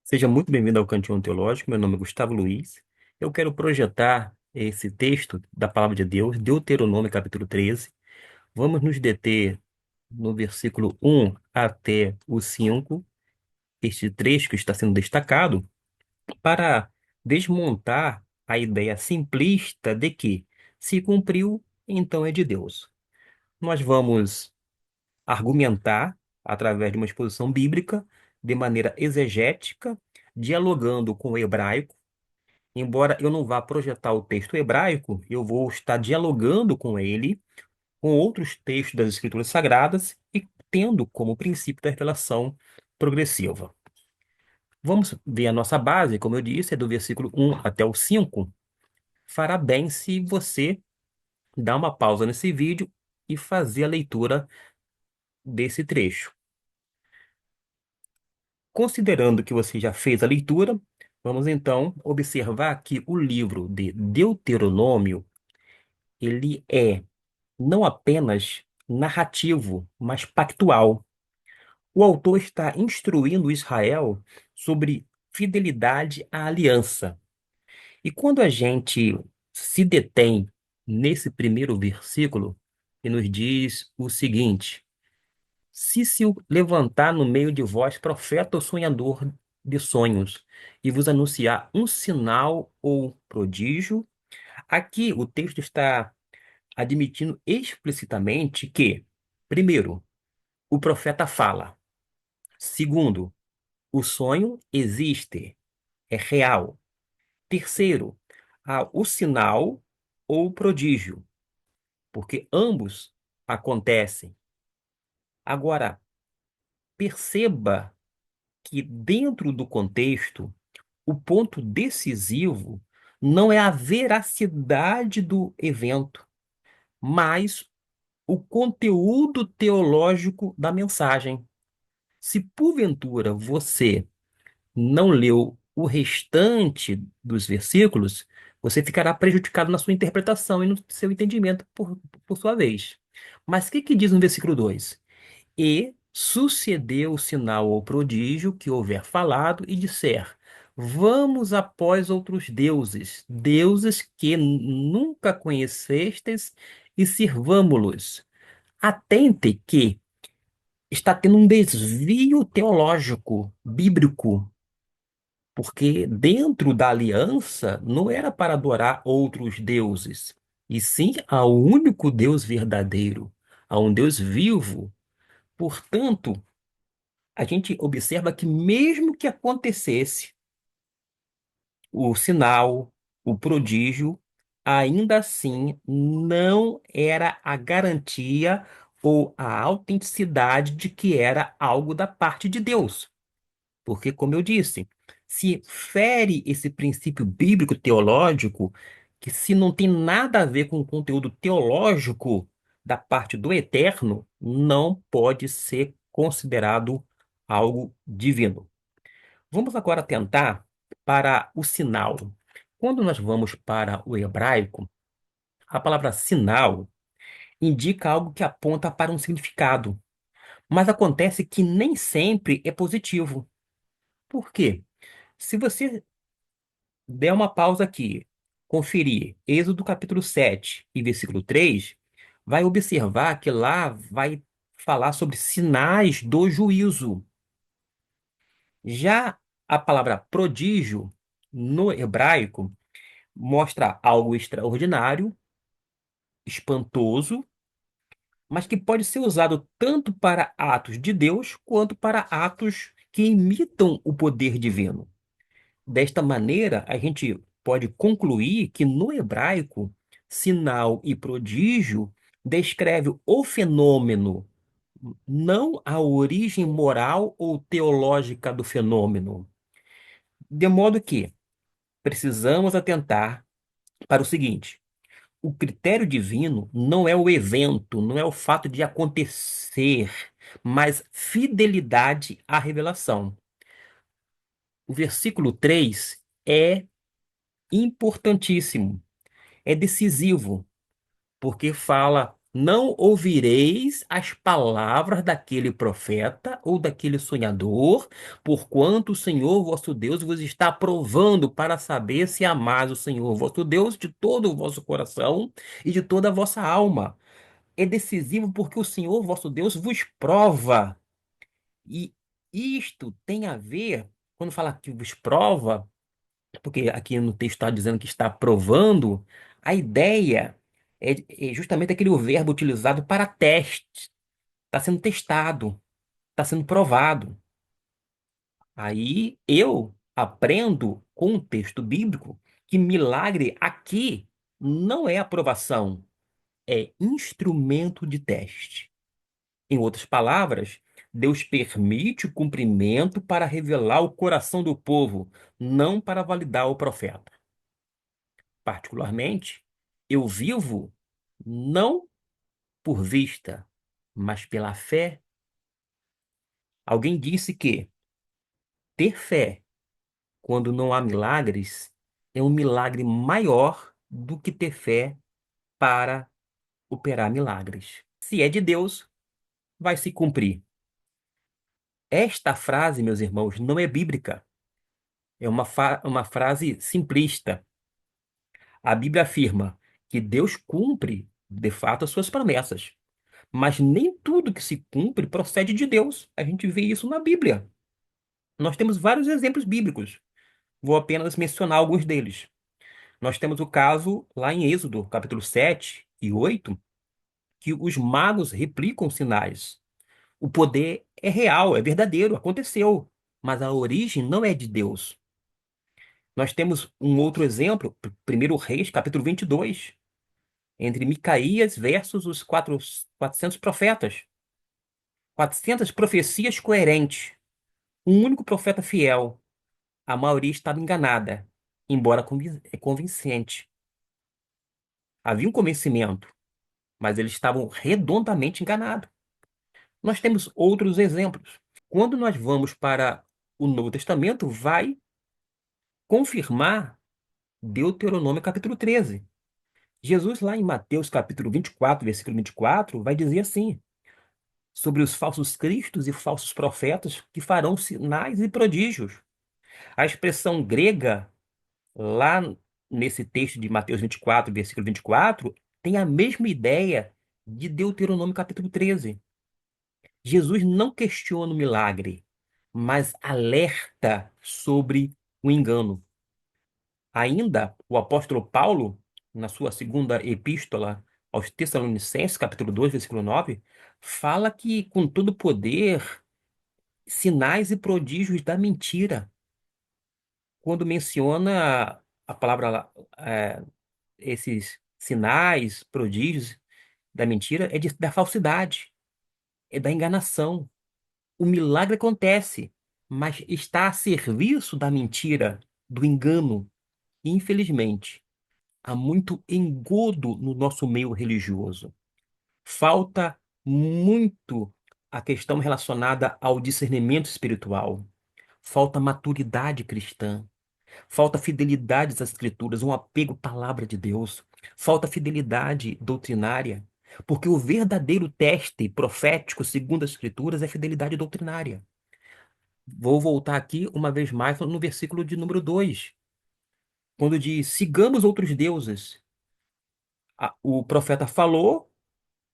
Seja muito bem-vindo ao Cantinho Teológico. Meu nome é Gustavo Luiz. Eu quero projetar esse texto da Palavra de Deus, Deuteronômio, capítulo 13. Vamos nos deter no versículo 1 até o 5, este trecho que está sendo destacado, para desmontar a ideia simplista de que, se cumpriu, então é de Deus. Nós vamos argumentar através de uma exposição bíblica, de maneira exegética, dialogando com o hebraico. Embora eu não vá projetar o texto hebraico, eu vou estar dialogando com ele, com outros textos das Escrituras Sagradas e tendo como princípio da revelação progressiva. Vamos ver a nossa base, como eu disse, é do versículo 1 até o 5. Fará bem se você dar uma pausa nesse vídeo e fazer a leitura desse trecho. Considerando que você já fez a leitura, vamos então observar que o livro de Deuteronômio, ele é não apenas narrativo, mas pactual. O autor está instruindo Israel sobre fidelidade à aliança. E quando a gente se detém nesse primeiro versículo, que nos diz o seguinte: se levantar no meio de vós profeta ou sonhador de sonhos, e vos anunciar um sinal ou prodígio, aqui o texto está admitindo explicitamente que, primeiro, o profeta fala. Segundo, o sonho existe, é real. Terceiro, há o sinal ou o prodígio, porque ambos acontecem. Agora, perceba que dentro do contexto, o ponto decisivo não é a veracidade do evento, mas o conteúdo teológico da mensagem. Se porventura você não leu o restante dos versículos, você ficará prejudicado na sua interpretação e no seu entendimento por sua vez. Mas o que diz no versículo 2? E sucedeu o sinal ou prodígio que houver falado e disser: Vamos após outros deuses, deuses que nunca conhecestes, e sirvamo-los. Atente que está tendo um desvio teológico, bíblico, porque dentro da aliança não era para adorar outros deuses, e sim ao único Deus verdadeiro, a um Deus vivo. Portanto, a gente observa que mesmo que acontecesse o sinal, o prodígio, ainda assim não era a garantia ou a autenticidade de que era algo da parte de Deus. Porque, como eu disse, se fere esse princípio bíblico teológico, que se não tem nada a ver com o conteúdo teológico da parte do eterno, não pode ser considerado algo divino. Vamos agora tentar para o sinal. Quando nós vamos para o hebraico, a palavra sinal indica algo que aponta para um significado, mas acontece que nem sempre é positivo. Por quê? Se você der uma pausa aqui, conferir Êxodo capítulo 7 e versículo 3, vai observar que lá vai falar sobre sinais do juízo. Já a palavra prodígio, no hebraico, mostra algo extraordinário, espantoso, mas que pode ser usado tanto para atos de Deus quanto para atos que imitam o poder divino. Desta maneira, a gente pode concluir que no hebraico, sinal e prodígio descreve o fenômeno, não a origem moral ou teológica do fenômeno. De modo que precisamos atentar para o seguinte: o critério divino não é o evento, não é o fato de acontecer, mas fidelidade à revelação. O versículo 3 é importantíssimo, é decisivo, porque fala Não ouvireis as palavras daquele profeta ou daquele sonhador, porquanto o Senhor vosso Deus vos está provando para saber se amais o Senhor vosso Deus de todo o vosso coração e de toda a vossa alma. É decisivo porque o Senhor vosso Deus vos prova. E isto tem a ver, quando fala que vos prova, porque aqui no texto está dizendo que está provando, a ideia é justamente aquele verbo utilizado para teste. Está sendo testado, está sendo provado. Aí eu aprendo com o texto bíblico que milagre aqui não é aprovação, é instrumento de teste. Em outras palavras, Deus permite o cumprimento para revelar o coração do povo, não para validar o profeta. Particularmente, eu vivo não por vista, mas pela fé. Alguém disse que ter fé quando não há milagres é um milagre maior do que ter fé para operar milagres. Se é de Deus, vai se cumprir. Esta frase, meus irmãos, não é bíblica. É uma frase simplista. A Bíblia afirma que Deus cumpre, de fato, as suas promessas. Mas nem tudo que se cumpre procede de Deus. A gente vê isso na Bíblia. Nós temos vários exemplos bíblicos. Vou apenas mencionar alguns deles. Nós temos o caso lá em Êxodo, capítulo 7 e 8, que os magos replicam sinais. O poder é real, é verdadeiro, aconteceu, mas a origem não é de Deus. Nós temos um outro exemplo, 1 Reis, capítulo 22, entre Micaías versus os 400 profetas. 400 profecias coerentes. Um único profeta fiel. A maioria estava enganada, embora convincente. Havia um convencimento, mas eles estavam redondamente enganados. Nós temos outros exemplos. Quando nós vamos para o Novo Testamento, vai confirmar Deuteronômio capítulo 13. Jesus, lá em Mateus capítulo 24, versículo 24, vai dizer assim: sobre os falsos cristos e falsos profetas que farão sinais e prodígios. A expressão grega, lá nesse texto de Mateus 24, versículo 24, tem a mesma ideia de Deuteronômio capítulo 13. Jesus não questiona o milagre, mas alerta sobre o engano. Ainda, o apóstolo Paulo, na sua segunda epístola aos Tessalonicenses, capítulo 2, versículo 9, fala que com todo poder, sinais e prodígios da mentira. Quando menciona a palavra, esses sinais, prodígios da mentira, é da falsidade, é da enganação. O milagre acontece, mas está a serviço da mentira, do engano. Infelizmente, há muito engodo no nosso meio religioso. Falta muito a questão relacionada ao discernimento espiritual. Falta maturidade cristã. Falta fidelidade às Escrituras, um apego à palavra de Deus. Falta fidelidade doutrinária. Porque o verdadeiro teste profético, segundo as Escrituras, é fidelidade doutrinária. Vou voltar aqui uma vez mais no versículo de número 2, quando diz: sigamos outros deuses. O profeta falou,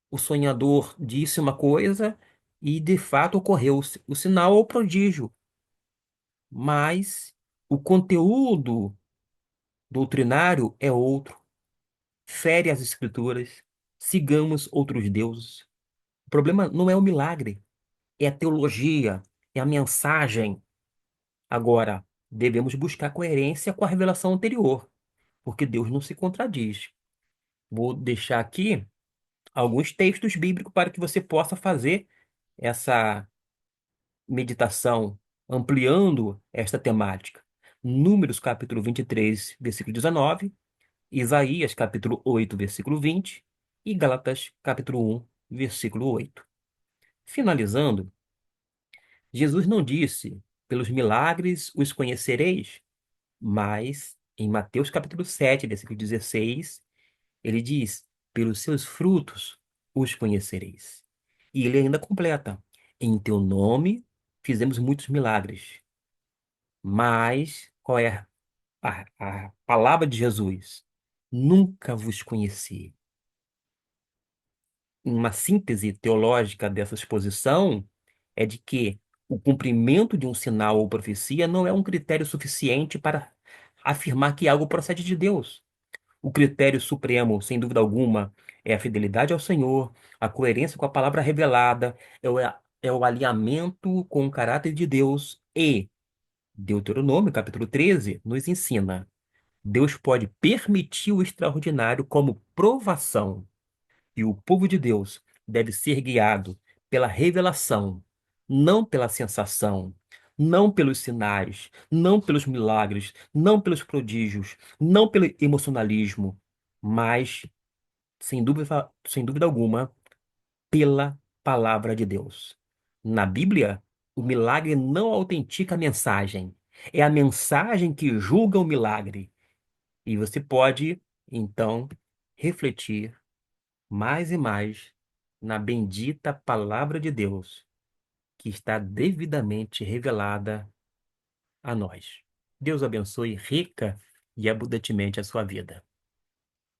o sonhador disse uma coisa e de fato ocorreu o sinal ou prodígio, mas o conteúdo doutrinário é outro. Fere as escrituras, sigamos outros deuses. O problema não é o milagre, é a teologia, é a mensagem. Agora, devemos buscar coerência com a revelação anterior, porque Deus não se contradiz. Vou deixar aqui alguns textos bíblicos para que você possa fazer essa meditação, ampliando esta temática. Números capítulo 23, versículo 19, Isaías capítulo 8, versículo 20 e Gálatas capítulo 1, versículo 8. Finalizando, Jesus não disse: pelos milagres os conhecereis, mas em Mateus capítulo 7, versículo 16, ele diz: pelos seus frutos os conhecereis. E ele ainda completa: em teu nome fizemos muitos milagres. Mas qual é a palavra de Jesus? Nunca vos conheci. Uma síntese teológica dessa exposição é de que o cumprimento de um sinal ou profecia não é um critério suficiente para afirmar que algo procede de Deus. O critério supremo, sem dúvida alguma, é a fidelidade ao Senhor, a coerência com a palavra revelada, é o alinhamento com o caráter de Deus. E Deuteronômio, capítulo 13, nos ensina: Deus pode permitir o extraordinário como provação, e o povo de Deus deve ser guiado pela revelação, não pela sensação, não pelos sinais, não pelos milagres, não pelos prodígios, não pelo emocionalismo, mas, sem dúvida alguma, pela palavra de Deus. Na Bíblia, o milagre não autentica a mensagem, é a mensagem que julga o milagre. E você pode, então, refletir mais e mais na bendita palavra de Deus, que está devidamente revelada a nós. Deus abençoe rica e abundantemente a sua vida.